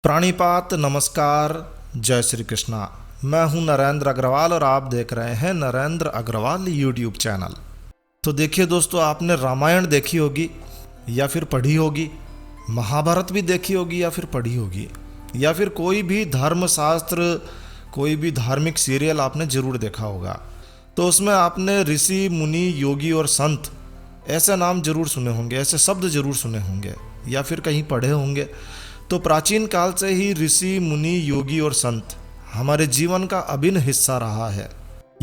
प्राणिपात नमस्कार। जय श्री कृष्णा। मैं हूं नरेंद्र अग्रवाल और आप देख रहे हैं नरेंद्र अग्रवाल यूट्यूब चैनल। तो देखिए दोस्तों, आपने रामायण देखी होगी या फिर पढ़ी होगी, महाभारत भी देखी होगी या फिर पढ़ी होगी, या फिर कोई भी धर्मशास्त्र, कोई भी धार्मिक सीरियल आपने जरूर देखा होगा। तो उसमें आपने ऋषि मुनि योगी और संत ऐसे नाम जरूर सुने होंगे, ऐसे शब्द जरूर सुने होंगे या फिर कहीं पढ़े होंगे। तो प्राचीन काल से ही ऋषि मुनि योगी और संत हमारे जीवन का अभिन्न हिस्सा रहा है।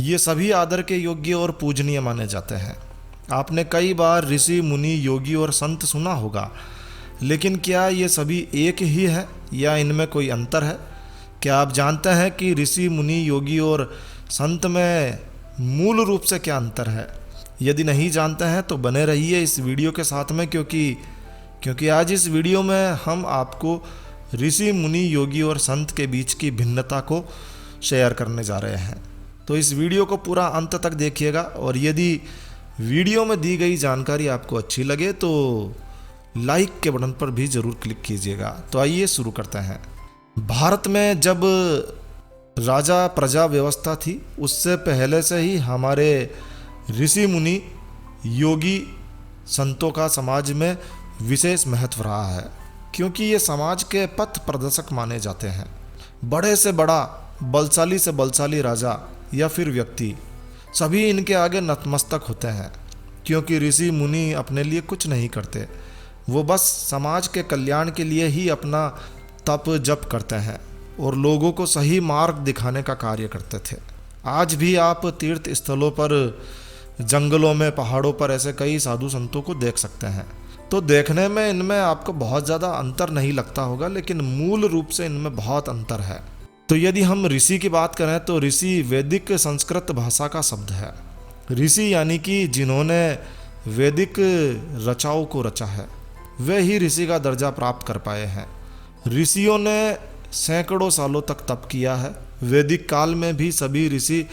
ये सभी आदर के योग्य और पूजनीय माने जाते हैं। आपने कई बार ऋषि मुनि योगी और संत सुना होगा, लेकिन क्या ये सभी एक ही है या इनमें कोई अंतर है? क्या आप जानते हैं कि ऋषि मुनि योगी और संत में मूल रूप से क्या अंतर है? यदि नहीं जानते हैं तो बने रहिए इस वीडियो के साथ में, क्योंकि आज इस वीडियो में हम आपको ऋषि मुनि योगी और संत के बीच की भिन्नता को शेयर करने जा रहे हैं। तो इस वीडियो को पूरा अंत तक देखिएगा, और यदि वीडियो में दी गई जानकारी आपको अच्छी लगे तो लाइक के बटन पर भी ज़रूर क्लिक कीजिएगा। तो आइए शुरू करते हैं। भारत में जब राजा प्रजा व्यवस्था थी, उससे पहले से ही हमारे ऋषि मुनि योगी संतों का समाज में विशेष महत्व रहा है, क्योंकि ये समाज के पथ प्रदर्शक माने जाते हैं। बड़े से बड़ा, बलशाली से बलशाली राजा या फिर व्यक्ति, सभी इनके आगे नतमस्तक होते हैं, क्योंकि ऋषि मुनि अपने लिए कुछ नहीं करते। वो बस समाज के कल्याण के लिए ही अपना तप जप करते हैं और लोगों को सही मार्ग दिखाने का कार्य करते थे। आज भी आप तीर्थ स्थलों पर, जंगलों में, पहाड़ों पर ऐसे कई साधु संतों को देख सकते हैं। तो देखने में इनमें आपको बहुत ज़्यादा अंतर नहीं लगता होगा, लेकिन मूल रूप से इनमें बहुत अंतर है। तो यदि हम ऋषि की बात करें तो ऋषि वैदिक संस्कृत भाषा का शब्द है। ऋषि यानी कि जिन्होंने वैदिक रचाओं को रचा है, वे ही ऋषि का दर्जा प्राप्त कर पाए हैं। ऋषियों ने सैकड़ों सालों तक तप किया है। वैदिक काल में भी सभी ऋषि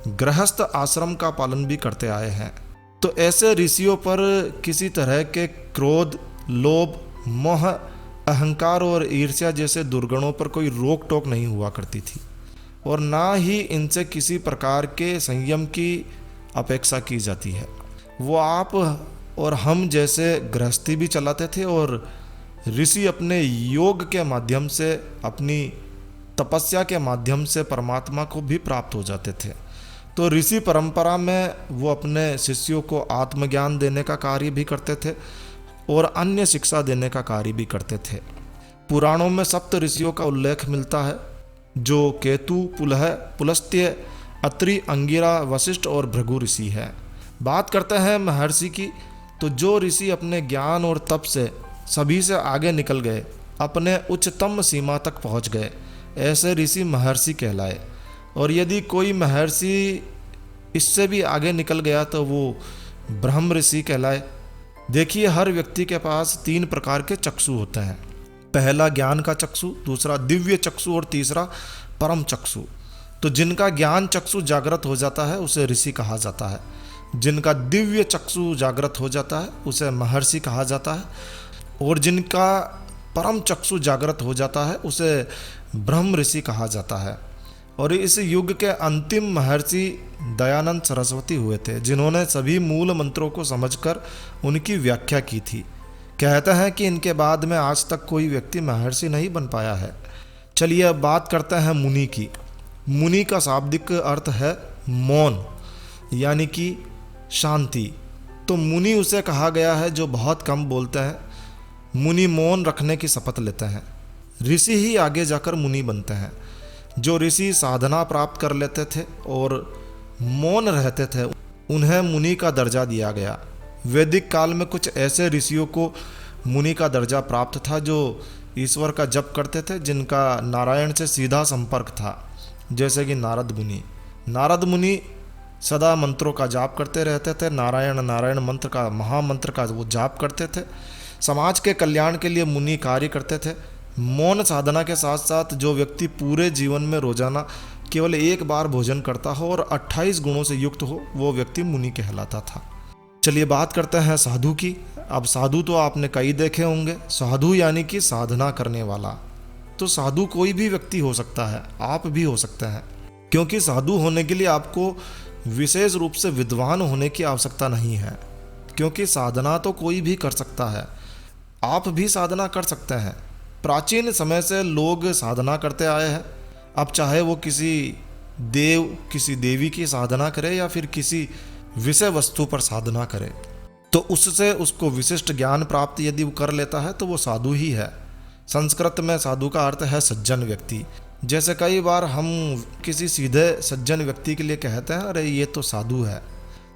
गृहस्थ आश्रम का पालन भी करते आए हैं। तो ऐसे ऋषियों पर किसी तरह के क्रोध, लोभ, मोह, अहंकार और ईर्ष्या जैसे दुर्गुणों पर कोई रोक टोक नहीं हुआ करती थी, और ना ही इनसे किसी प्रकार के संयम की अपेक्षा की जाती है। वो आप और हम जैसे गृहस्थी भी चलाते थे, और ऋषि अपने योग के माध्यम से, अपनी तपस्या के माध्यम से परमात्मा को भी प्राप्त हो जाते थे। तो ऋषि परंपरा में वो अपने शिष्यों को आत्मज्ञान देने का कार्य भी करते थे और अन्य शिक्षा देने का कार्य भी करते थे। पुराणों में सप्त ऋषियों का उल्लेख मिलता है, जो केतु, पुलह, पुलस्त्य, अत्रि, अंगिरा, वशिष्ठ और भृगु ऋषि है। बात करते हैं महर्षि की, तो जो ऋषि अपने ज्ञान और तप से सभी से आगे निकल गए, अपने उच्चतम सीमा तक पहुँच गए, ऐसे ऋषि महर्षि कहलाए। और यदि कोई महर्षि इससे भी आगे निकल गया तो वो ब्रह्म ऋषि कहलाए। देखिए, हर व्यक्ति के पास 3 प्रकार के चक्षु होते हैं। पहला ज्ञान का चक्षु, दूसरा दिव्य चक्षु और तीसरा परम चक्षु। तो जिनका ज्ञान चक्षु जागृत हो जाता है उसे ऋषि कहा जाता है, जिनका दिव्य चक्षु जागृत हो जाता है उसे महर्षि कहा जाता है, और जिनका परम चक्षु जागृत हो जाता है उसे ब्रह्म ऋषि कहा जाता है। और इस युग के अंतिम महर्षि दयानंद सरस्वती हुए थे, जिन्होंने सभी मूल मंत्रों को समझकर उनकी व्याख्या की थी। कहते हैं कि इनके बाद में आज तक कोई व्यक्ति महर्षि नहीं बन पाया है। चलिए अब बात करते हैं मुनि की। मुनि का शाब्दिक अर्थ है मौन, यानी कि शांति। तो मुनि उसे कहा गया है जो बहुत कम बोलते हैं। मुनि मौन रखने की शपथ लेते हैं। ऋषि ही आगे जाकर मुनि बनते हैं। जो ऋषि साधना प्राप्त कर लेते थे और मौन रहते थे, उन्हें मुनि का दर्जा दिया गया। वैदिक काल में कुछ ऐसे ऋषियों को मुनि का दर्जा प्राप्त था जो ईश्वर का जप करते थे, जिनका नारायण से सीधा संपर्क था, जैसे कि नारद मुनि। नारद मुनि सदा मंत्रों का जाप करते रहते थे। नारायण नारायण मंत्र का, महामंत्र का वो जाप करते थे। समाज के कल्याण के लिए मुनि कार्य करते थे। मौन साधना के साथ साथ जो व्यक्ति पूरे जीवन में रोजाना केवल एक बार भोजन करता हो और 28 गुणों से युक्त हो, वो व्यक्ति मुनि कहलाता था। चलिए बात करते हैं साधु की। अब साधु तो आपने कई देखे होंगे। साधु यानी कि साधना करने वाला। तो साधु कोई भी व्यक्ति हो सकता है, आप भी हो सकते हैं। क्योंकि साधु होने के लिए आपको विशेष रूप से विद्वान होने की आवश्यकता नहीं है, क्योंकि साधना तो कोई भी कर सकता है, आप भी साधना कर सकते हैं। प्राचीन समय से लोग साधना करते आए हैं। अब चाहे वो किसी देवी की साधना करे या फिर किसी विषय वस्तु पर साधना करे, तो उससे उसको विशिष्ट ज्ञान प्राप्त यदि वो कर लेता है तो वो साधु ही है। संस्कृत में साधु का अर्थ है सज्जन व्यक्ति। जैसे कई बार हम किसी सीधे सज्जन व्यक्ति के लिए कहते हैं अरे ये तो साधु है,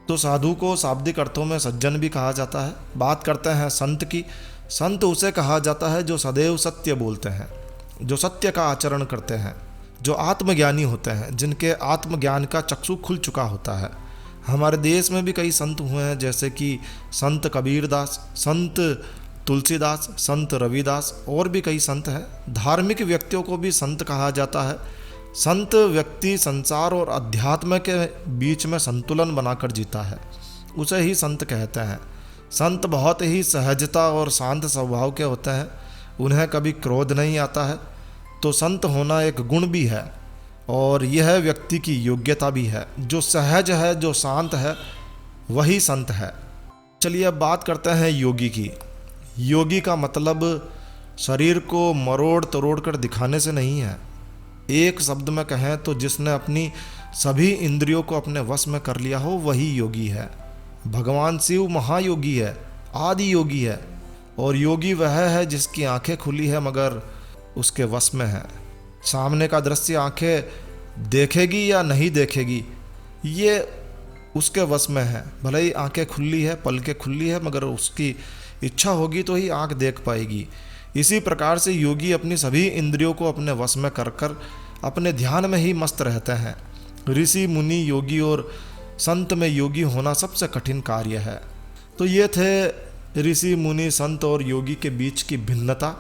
तो साधु को शाब्दिक अर्थों में सज्जन भी कहा जाता है। बात करते हैं संत की। संत उसे कहा जाता है जो सदैव सत्य बोलते हैं, जो सत्य का आचरण करते हैं, जो आत्मज्ञानी होते हैं, जिनके आत्मज्ञान का चक्षु खुल चुका होता है। हमारे देश में भी कई संत हुए हैं, जैसे कि संत कबीरदास, संत तुलसीदास, संत रविदास, और भी कई संत हैं। धार्मिक व्यक्तियों को भी संत कहा जाता है। संत व्यक्ति संसार और अध्यात्म के बीच में संतुलन बनाकर जीता है, उसे ही संत कहते हैं। संत बहुत ही सहजता और शांत स्वभाव के होते हैं, उन्हें कभी क्रोध नहीं आता है। तो संत होना एक गुण भी है और यह व्यक्ति की योग्यता भी है। जो सहज है, जो शांत है, वही संत है। चलिए अब बात करते हैं योगी की। योगी का मतलब शरीर को मरोड़ तरोड़ कर दिखाने से नहीं है। एक शब्द में कहें तो जिसने अपनी सभी इंद्रियों को अपने वश में कर लिया हो वही योगी है। भगवान शिव महायोगी है, आदि योगी है। और योगी वह है जिसकी आंखें खुली है मगर उसके वश में है। सामने का दृश्य आंखें देखेगी या नहीं देखेगी ये उसके वश में है। भले ही आंखें खुली है, पलकें खुली है, मगर उसकी इच्छा होगी तो ही आंख देख पाएगी। इसी प्रकार से योगी अपनी सभी इंद्रियों को अपने वश में कर कर अपने ध्यान में ही मस्त रहते हैं। ऋषि मुनि योगी और संत में योगी होना सबसे कठिन कार्य है। तो ये थे ऋषि मुनि संत और योगी के बीच की भिन्नता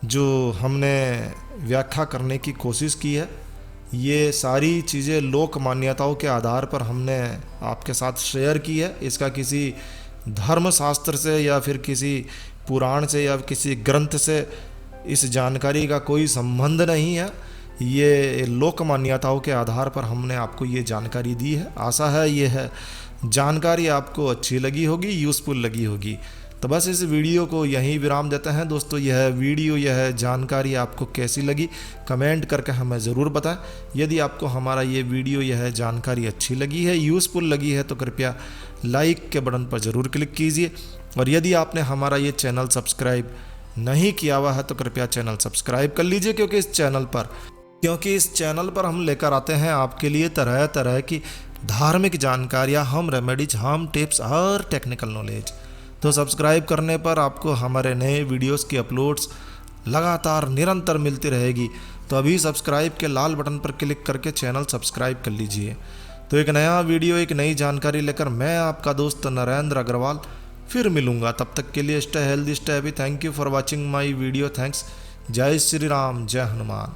जो हमने व्याख्या करने की कोशिश की है। ये सारी चीज़ें लोक मान्यताओं के आधार पर हमने आपके साथ शेयर की है। इसका किसी धर्मशास्त्र से या फिर किसी पुराण से या किसी ग्रंथ से इस जानकारी का कोई संबंध नहीं है। ये लोक मान्यताओं के आधार पर हमने आपको ये जानकारी दी है। आशा है यह जानकारी आपको अच्छी लगी होगी, यूज़फुल लगी होगी। तो बस इस वीडियो को यहीं विराम देते हैं दोस्तों। यह वीडियो, यह जानकारी आपको कैसी लगी कमेंट करके हमें ज़रूर बताएं। यदि आपको हमारा ये वीडियो, यह जानकारी अच्छी लगी है, यूज़फुल लगी है तो कृपया लाइक के बटन पर ज़रूर क्लिक कीजिए। और यदि आपने हमारा ये चैनल सब्सक्राइब नहीं किया हुआ है तो कृपया चैनल सब्सक्राइब कर लीजिए, क्योंकि इस चैनल पर हम लेकर आते हैं आपके लिए तरह तरह की धार्मिक जानकारियाँ, होम रेमेडीज, होम टिप्स और टेक्निकल नॉलेज। तो सब्सक्राइब करने पर आपको हमारे नए वीडियोस की अपलोड्स लगातार निरंतर मिलती रहेगी। तो अभी सब्सक्राइब के लाल बटन पर क्लिक करके चैनल सब्सक्राइब कर लीजिए। तो एक नया वीडियो, एक नई जानकारी लेकर मैं आपका दोस्त नरेंद्र अग्रवाल फिर मिलूंगा। तब तक के लिए stay healthy, stay happy. Thank you for watching my video. Thanks. जय श्री राम, जय हनुमान।